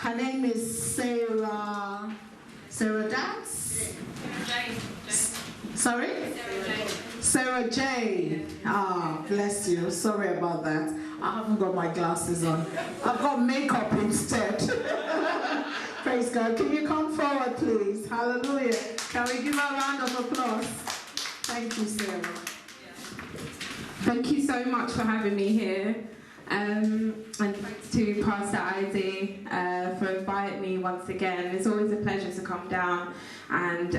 Her name is Sarah Dance? Sorry? Sarah J. Ah, bless you. Sorry about that. I haven't got my glasses on. I've got makeup instead. Praise God. Can you come forward, please? Hallelujah. Can we give her a round of applause? Thank you, Sarah. Thank you so much for having me here. And thanks to Pastor Izzy for inviting me once again. It's always a pleasure to come down and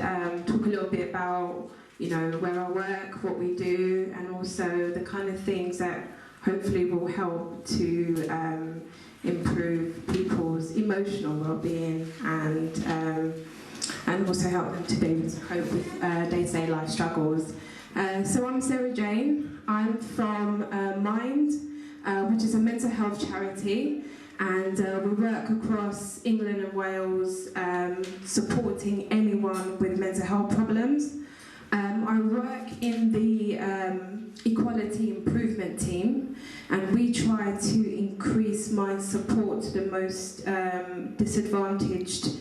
talk a little bit about, you know, where I work, what we do, and also the kind of things that hopefully will help to improve people's emotional well-being and also help them to be able to cope with day-to-day life struggles. So I'm Sarah Jane. I'm from Mind, which is a mental health charity, and we work across England and Wales supporting anyone with mental health problems. I work in the equality improvement team, and we try to increase mind support to the most disadvantaged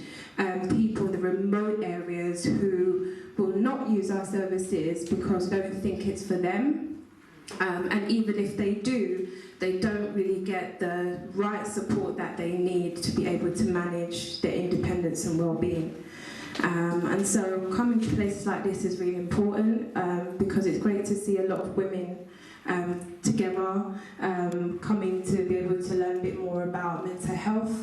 people in the remote areas who will not use our services because they don't think it's for them. And even if they do, they don't really get the right support that they need to be able to manage their independence and well-being. And so coming to places like this is really important because it's great to see a lot of women together coming to be able to learn a bit more about mental health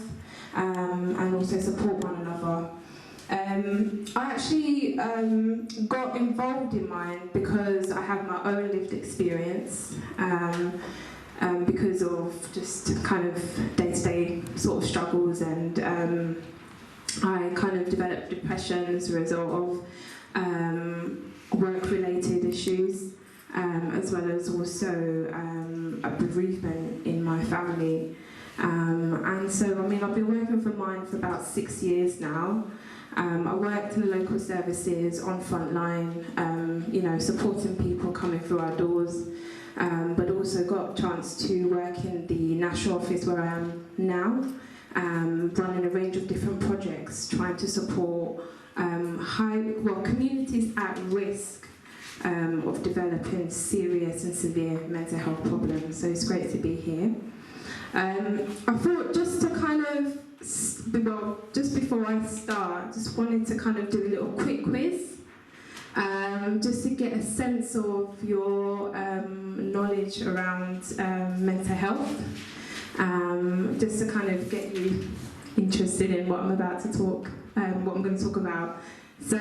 and also support one another. I actually got involved in Mind because I have my own lived experience because of just kind of day-to-day sort of struggles, and I kind of developed depression as a result of work-related issues, as well as also a bereavement in my family. And so, I mean, I've been working for Mind for about 6 years now. I worked in the local services on frontline, you know, supporting people coming through our doors, but also got a chance to work in the national office where I am now, running a range of different projects, trying to support communities at risk of developing serious and severe mental health problems. So it's great to be here. I thought just to kind of, well, just before I start, just wanted to kind of do a little quick quiz, just to get a sense of your knowledge around mental health, just to kind of get you interested in what I'm about to talk, what I'm going to talk about. So,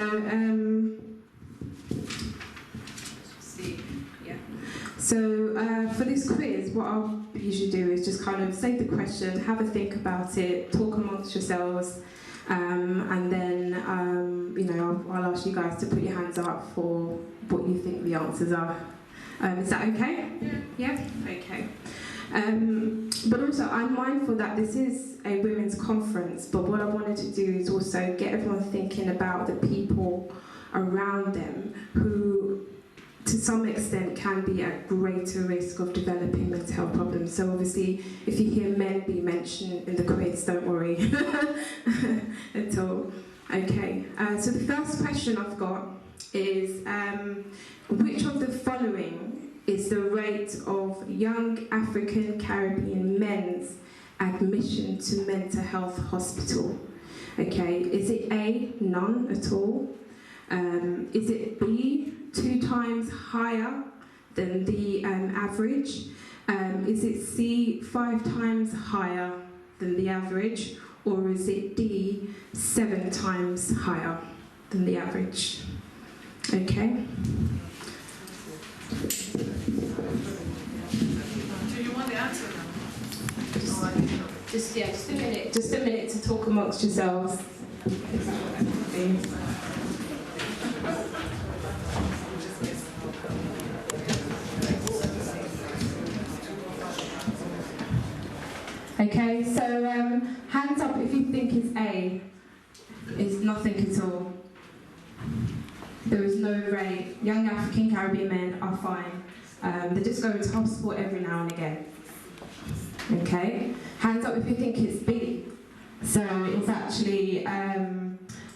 So for this quiz, what I'll usually do is just kind of say the question, have a think about it, talk amongst yourselves, and then you know, I'll ask you guys to put your hands up for what you think the answers are. Is that okay? Yeah? Okay. But also, I'm mindful that this is a women's conference, but what I wanted to do is also get everyone thinking about the people around them who, to some extent, can be at greater risk of developing mental health problems. So obviously, if you hear men be mentioned in the quiz, don't worry at all. Okay, so the first question I've got is, which of the following is the rate of young African Caribbean men's admission to mental health hospital? Okay, is it A, none at all? Is it B, 2 times higher than the average? Is it C, 5 times higher than the average? Or is it D, 7 times higher than the average? Okay. Do you want the answer now? Just a minute to talk amongst yourselves. Okay, so hands up if you think it's A. It's nothing at all. There is no rate. Young African Caribbean men are fine. They just go to hospital every now and again. Okay? Hands up if you think it's B. So actually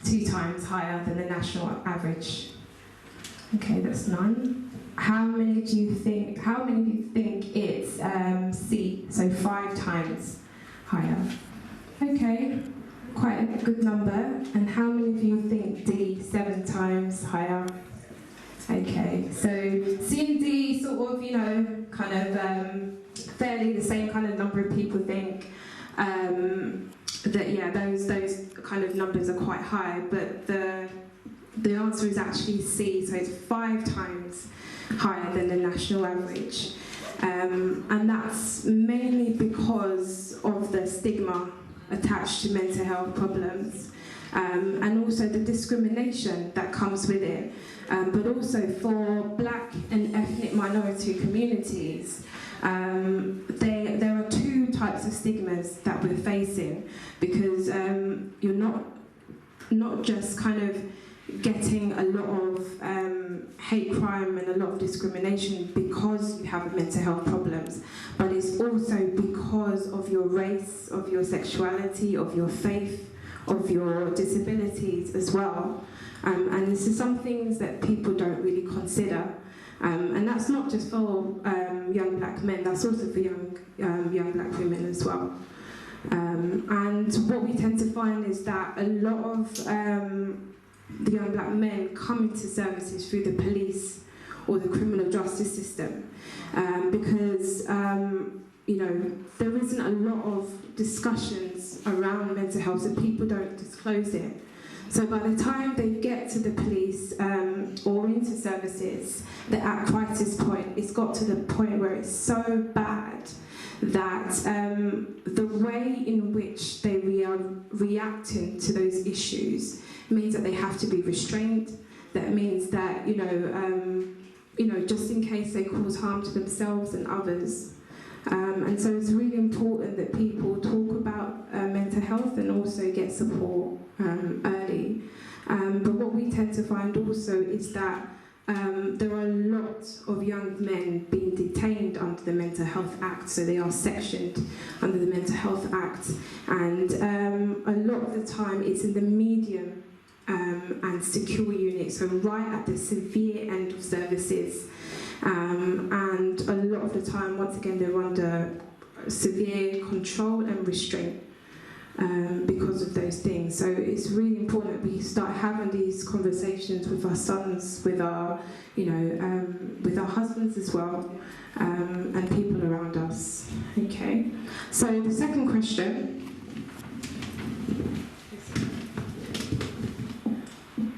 2 times higher than the national average. Okay, that's none. How many of you think it's C, so 5 times higher? Okay, quite a good number. And how many of you think D, 7 times higher? Okay, so C and D sort of, kind of fairly the same kind of number of people think that, yeah, those kind of numbers are quite high, but the answer is actually C, so it's 5 times higher than the national average. And that's mainly because of the stigma attached to mental health problems, and also the discrimination that comes with it. But also for black and ethnic minority communities, there are 2 types of stigmas that we're facing, because you're not just kind of getting a lot of hate crime and a lot of discrimination because you have mental health problems, but it's also because of your race, of your sexuality, of your faith, of your disabilities as well. And this is some things that people don't really consider. And that's not just for young black men, that's also for young black women as well. And what we tend to find is that a lot of the young black men come into services through the police or the criminal justice system, because there isn't a lot of discussions around mental health, so people don't disclose it. So by the time they get to the police or into services, they're at crisis point. It's got to the point where it's so bad that the way in which they are reacting to those issues means that they have to be restrained. That means that, just in case they cause harm to themselves and others. And so it's really important that people talk about mental health and also get support early. But what we tend to find also is that there are lots of young men being detained under the Mental Health Act, so they are sectioned under the Mental Health Act, and a lot of the time it's in the medium and secure unit, so right at the severe end of services, and a lot of the time, once again, they're under severe control and restraint. Because of those things. So it's really important that we start having these conversations with our sons, with our, with our husbands as well, and people around us. Okay. So the second question: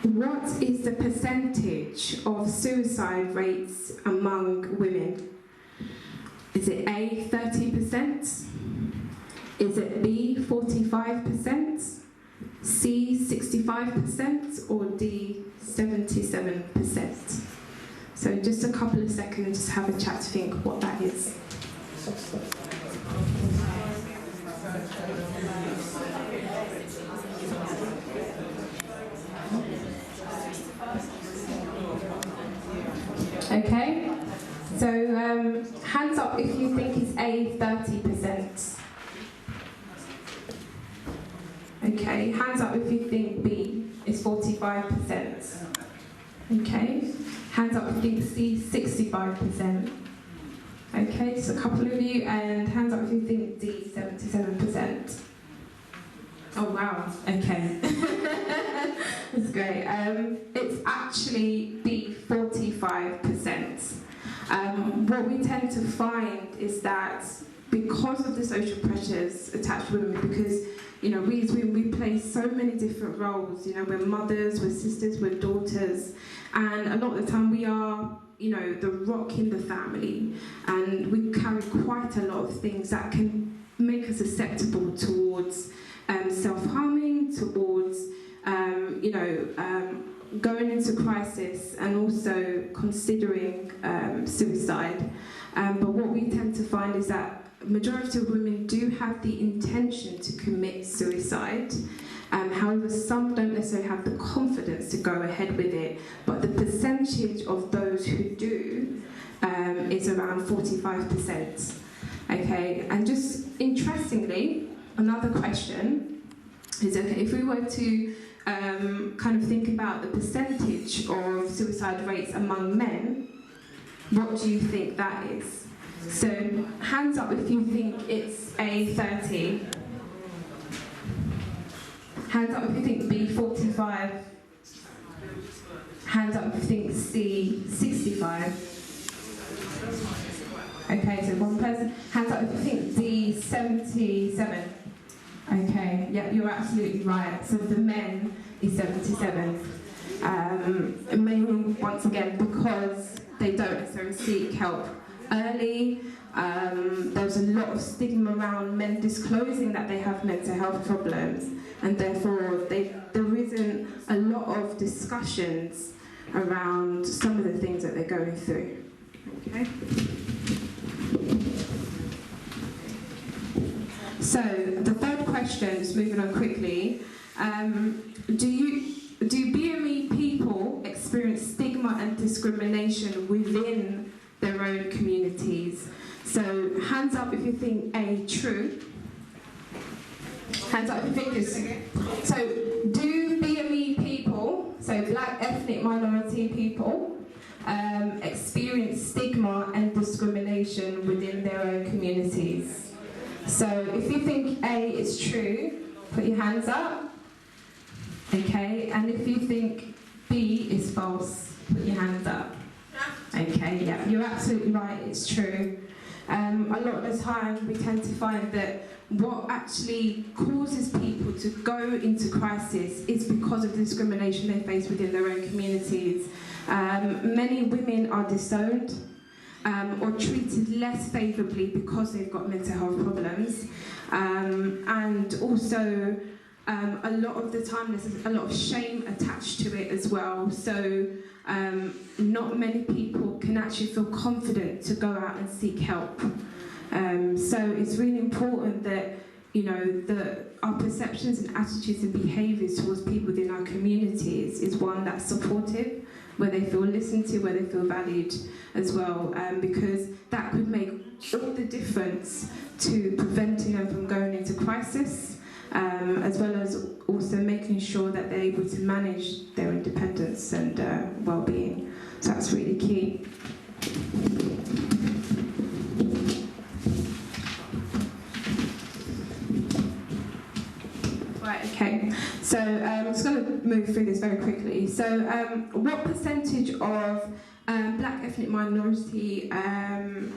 what is the percentage of suicide rates among women? Is it A, 30%? Is it B, 45%, C, 65%, or D, 77%? So just a couple of seconds, just have a chat to think what that is. Okay, so hands up if you think it's A, 30%. Okay, hands up if you think B is 45%. Okay, hands up if you think C, 65%. Okay, so a couple of you, and hands up if you think D, 77%. Oh wow, okay. That's great. It's actually B, 45%. What we tend to find is that because of the social pressures attached to women, because we as women, we play so many different roles. We're mothers, we're sisters, we're daughters, and a lot of the time we are, the rock in the family, and we carry quite a lot of things that can make us susceptible towards self-harming, towards, going into crisis, and also considering suicide. But what we tend to find is that majority of women do have the intention to commit suicide. However, some don't necessarily have the confidence to go ahead with it. But the percentage of those who do is around 45%. Okay, and just interestingly, another question: is okay. If we were to kind of think about the percentage of suicide rates among men, what do you think that is? So hands up if you think it's A, 30. Hands up if you think B, 45. Hands up if you think C, 65. Okay, so one person. Hands up if you think D, 77. Okay, yeah, you're absolutely right. So the men is 77. Mainly, once again, because they don't necessarily seek help early. There's a lot of stigma around men disclosing that they have mental health problems, and therefore there isn't a lot of discussions around some of the things that they're going through. Okay. So the third question, just moving on quickly, do BME people experience stigma and discrimination within their own communities? So hands up if you think A, true. Hands up if you think it's... So do BME people, so black ethnic minority people, experience stigma and discrimination within their own communities? So if you think A is true, put your hands up. Okay, and if you think B is false, put your hands up. Okay, yeah, you're absolutely right, it's true. A lot of the time we tend to find that what actually causes people to go into crisis is because of the discrimination they face within their own communities. Many women are disowned or treated less favourably because they've got mental health problems. And also, a lot of the time there's a lot of shame attached to it as well. So not many people can actually feel confident to go out and seek help. So it's really important that, you know, our perceptions and attitudes and behaviours towards people within our communities is one that's supportive, where they feel listened to, where they feel valued as well, because that could make all the difference to preventing them from going into crisis, as well as also making sure that they're able to manage their independence and well-being. So that's really key. Right, okay. So I'm just going to move through this very quickly. So what percentage of black ethnic minority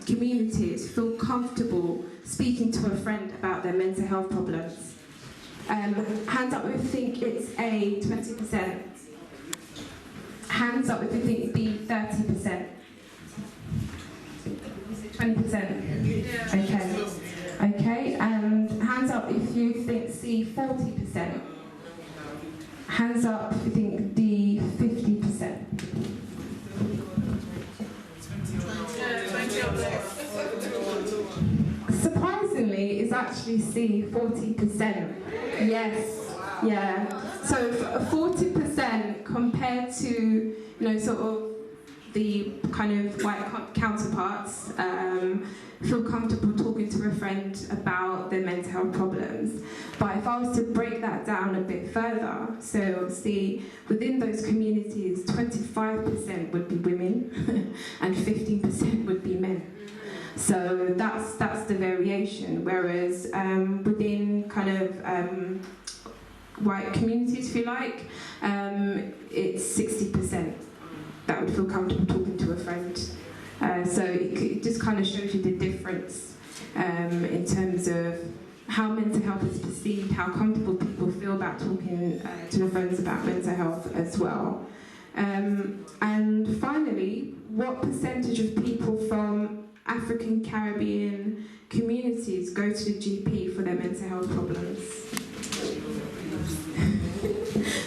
communities feel comfortable speaking to a friend about their mental health problems? Hands up if you think it's A, 20%. Hands up if you think B, 30%. 20%? Okay. Okay, and hands up if you think C, 40%. Hands up if you think D, 50%. Surprisingly, it's actually C, 40%. Yes, yeah. So 40% compared to, you know, sort of the kind of white counterparts feel comfortable talking to a friend about their mental health problems. But if I was to break that down a bit further, so obviously within those communities, 25% would be women and 15% would be men. So that's the variation. Whereas within kind of white communities, if you like, it's 60% that would feel comfortable talking to a friend. So it just kind of shows you the difference in terms of how mental health is perceived, how comfortable people feel about talking to their friends about mental health as well. And finally, what percentage of people from African Caribbean communities go to the GP for their mental health problems?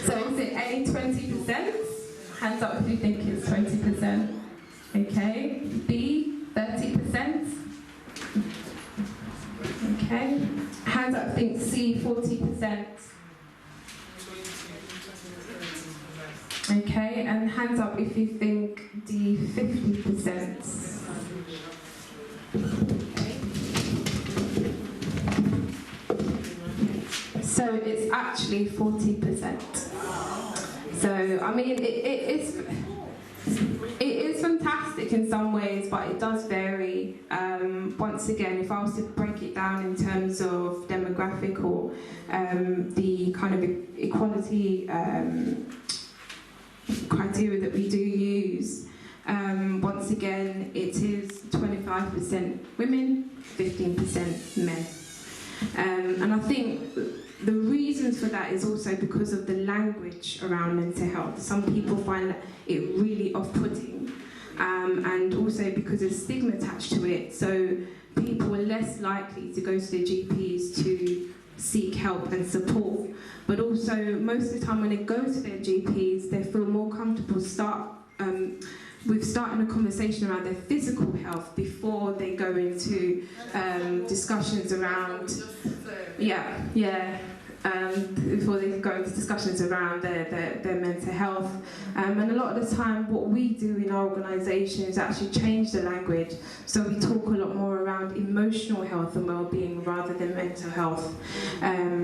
So is it A, 20%? Hands up if you think it's 20%. Okay. B, 30%. Okay. Hands up, think C, 40%. Okay, and hands up if you think D, 50%. So it's actually 40%. So, I mean, it is fantastic in some ways, but it does vary. Once again, if I was to break it down in terms of demographic or the kind of equality criteria that we do use, once again, it is 25% women, 15% men. And I think the reasons for that is also because of the language around mental health. Some people find it really off-putting, and also because there's stigma attached to it. So people are less likely to go to their GPs to seek help and support. But also, most of the time when they go to their GPs, they feel more comfortable with starting a conversation around their physical health before they go into discussions around, before they go into discussions around their mental health. And a lot of the time what we do in our organisation is actually change the language, so we talk a lot more around emotional health and well-being rather than mental health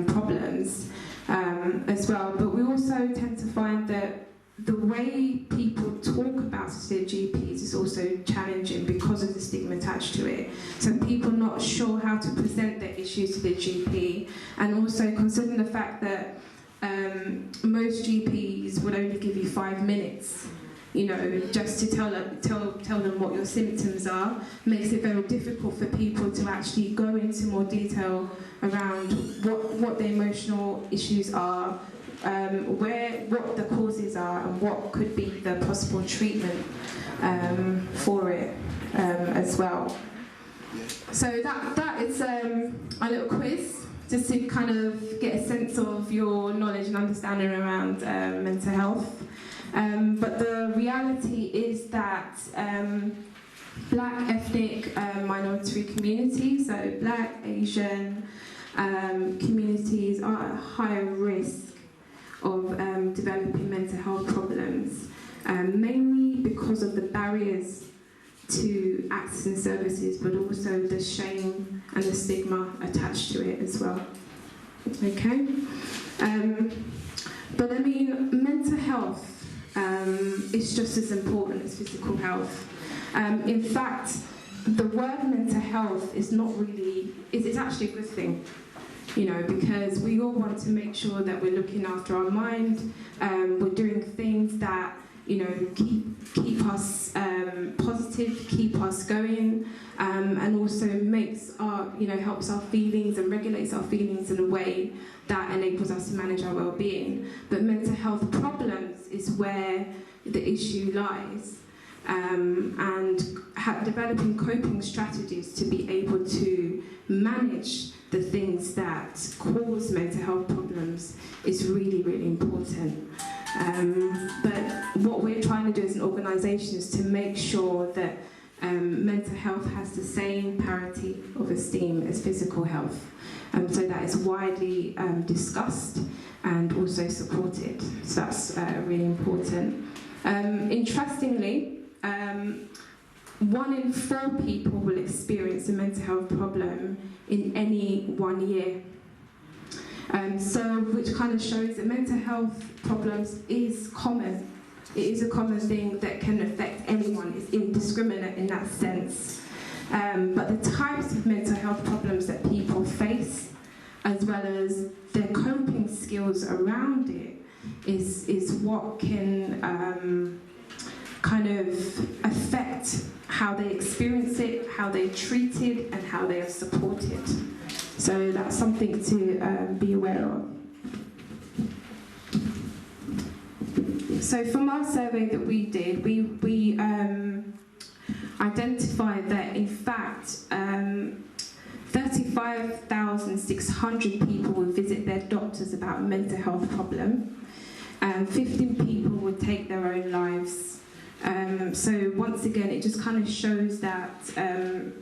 problems as well. But we also tend to find that the way people talk about their GPs is also challenging because of the stigma attached to it. So people are not sure how to present their issues to their GP, and also considering the fact that most GPs would only give you 5 minutes, you know, just to tell them what your symptoms are, makes it very difficult for people to actually go into more detail around what the emotional issues are, what the causes are, and what could be the possible treatment for it as well. So that is a little quiz, just to kind of get a sense of your knowledge and understanding around mental health. But the reality is that Black ethnic minority communities, so Black, Asian communities, are at higher risk of developing mental health problems, mainly because of the barriers to accessing services, but also the shame and the stigma attached to it as well. Okay? But I mean, mental health is just as important as physical health. In fact, the word mental health is not really, it's actually a good thing. You know, because we all want to make sure that we're looking after our mind, we're doing things that, you know, keep us positive, keep us going, and also makes our, you know, helps our feelings and regulates our feelings in a way that enables us to manage our well-being. But mental health problems is where the issue lies, and developing coping strategies to be able to manage the things that cause mental health problems is really, really important. But what we're trying to do as an organisation is to make sure that mental health has the same parity of esteem as physical health, so that is widely discussed and also supported. So that's really important. Interestingly, 1 in 4 people will experience a mental health problem in any 1 year. So, which kind of shows that mental health problems is common. It is a common thing that can affect anyone. It's indiscriminate in that sense. But the types of mental health problems that people face, as well as their coping skills around it, is what can kind of affect how they experience it, how they're treated, and how they are supported. So that's something to be aware of. So from our survey that we did, we identified that in fact 35,600 people would visit their doctors about a mental health problem, and 15 people would take their own lives. So once again, it just kind of shows that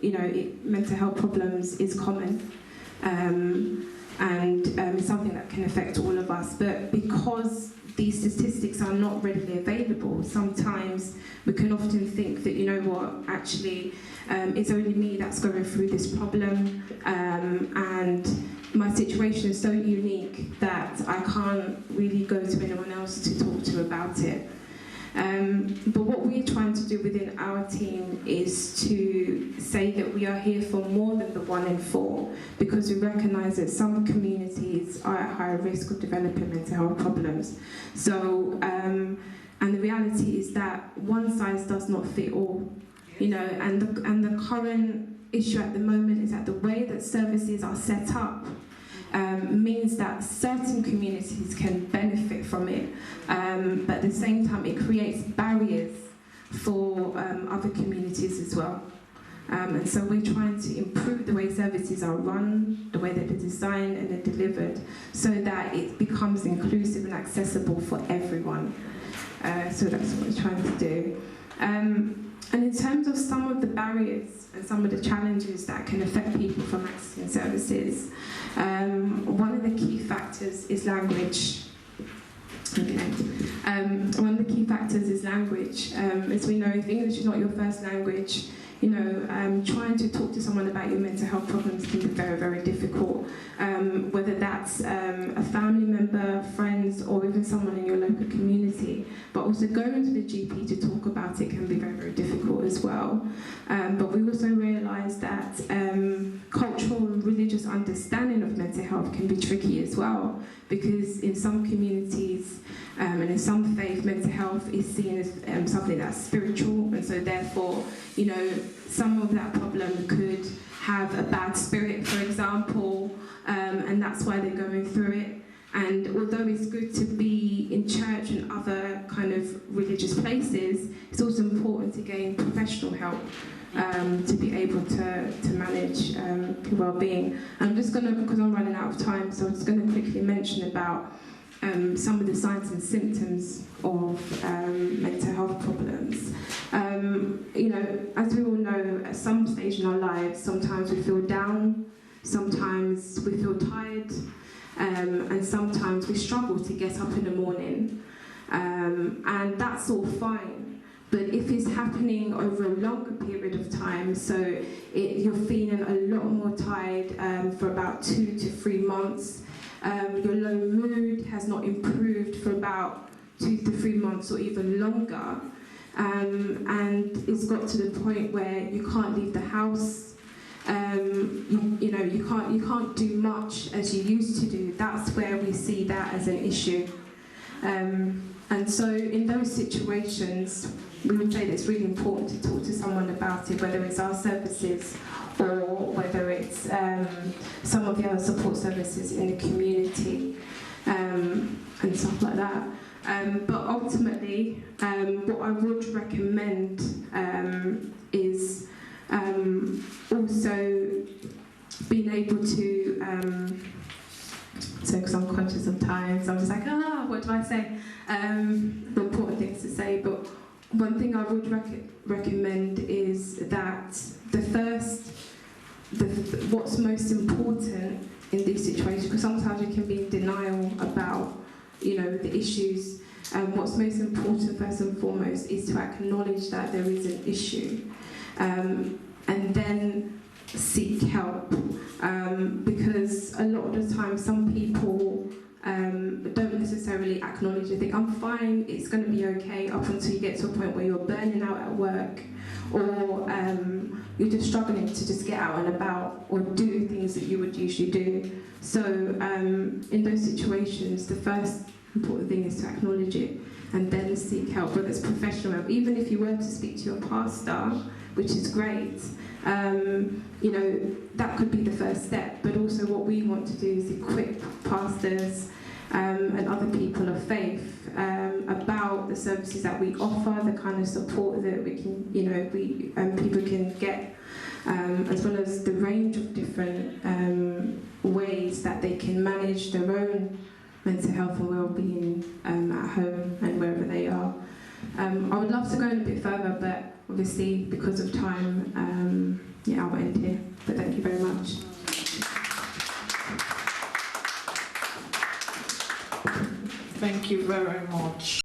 you know, mental health problems is common, and it's something that can affect all of us. But because these statistics are not readily available, sometimes we can often think that, you know what, actually it's only me that's going through this problem, and my situation is so unique that I can't really go to anyone else to talk to about it. But what we're trying to do within our team is to say that we are here for more than the 1 in 4, because we recognise that some communities are at higher risk of developing mental health problems. So, and the reality is that one size does not fit all, you know, and the current issue at the moment is that the way that services are set up means that certain communities can benefit from it, but at the same time it creates barriers for other communities as well. And so we're trying to improve the way services are run, the way that they're designed and they're delivered, so that it becomes inclusive and accessible for everyone. So that's what we're trying to do. And in terms of some of the barriers and some of the challenges that can affect people from accessing services, one of the key factors is language. Okay. One of the key factors is language. As we know, if English is not your first language, you know, trying to talk to someone about your mental health problems can be very, very difficult. Whether that's a family member, friends, or even someone in your local community. But also going to the GP to talk about it can be very, very difficult as well. But we also realise that cultural and religious understanding of mental health can be tricky as well, because in some communities and in some faith, mental health is seen as something that's spiritual, and so therefore, you know, some of that problem could have a bad spirit, for example, and that's why they're going through it. And although it's good to be in church and other kind of religious places, it's also important to gain professional help to be able to manage well-being. And I'm just going to, because I'm running out of time, so I'm just going to quickly mention about some of the signs and symptoms of mental health problems. You know, as we all know, at some stage in our lives, sometimes we feel down, sometimes we feel tired, and sometimes we struggle to get up in the morning. And that's all fine. But if it's happening over a longer period of time, so you're feeling a lot more tired for about 2 to 3 months, your low mood has not improved for about 2 to 3 months or even longer, and it's got to the point where you can't leave the house, you know, you can't do much as you used to do. That's where we see that as an issue. And so in those situations, we would say that it's really important to talk to someone about it, whether it's our services or whether it's some of the other support services in the community and stuff like that. But ultimately, what I would recommend is also being able to, so because I'm conscious of time, so I'm just like, what do I say? The important things to say, but one thing I would recommend is that what's most important in these situations, because sometimes you can be in denial about, you know, the issues. What's most important, first and foremost, is to acknowledge that there is an issue, and then seek help, because a lot of the time some people don't necessarily acknowledge it. Think, I'm fine, it's going to be okay, up until you get to a point where you're burning out at work, or you're just struggling to just get out and about or do things that you would usually do. So in those situations, the first important thing is to acknowledge it and then seek help, whether it's professional help. Even if you were to speak to your pastor, which is great, you know, that could be the first step. But also what we want to do is equip pastors and other people of faith about the services that we offer, the kind of support that we can, you know, people can get, as well as the range of different ways that they can manage their own mental health and well-being at home and wherever they are. I would love to go in a bit further, but obviously because of time, yeah, I'll end here. But thank you very much. Thank you very much.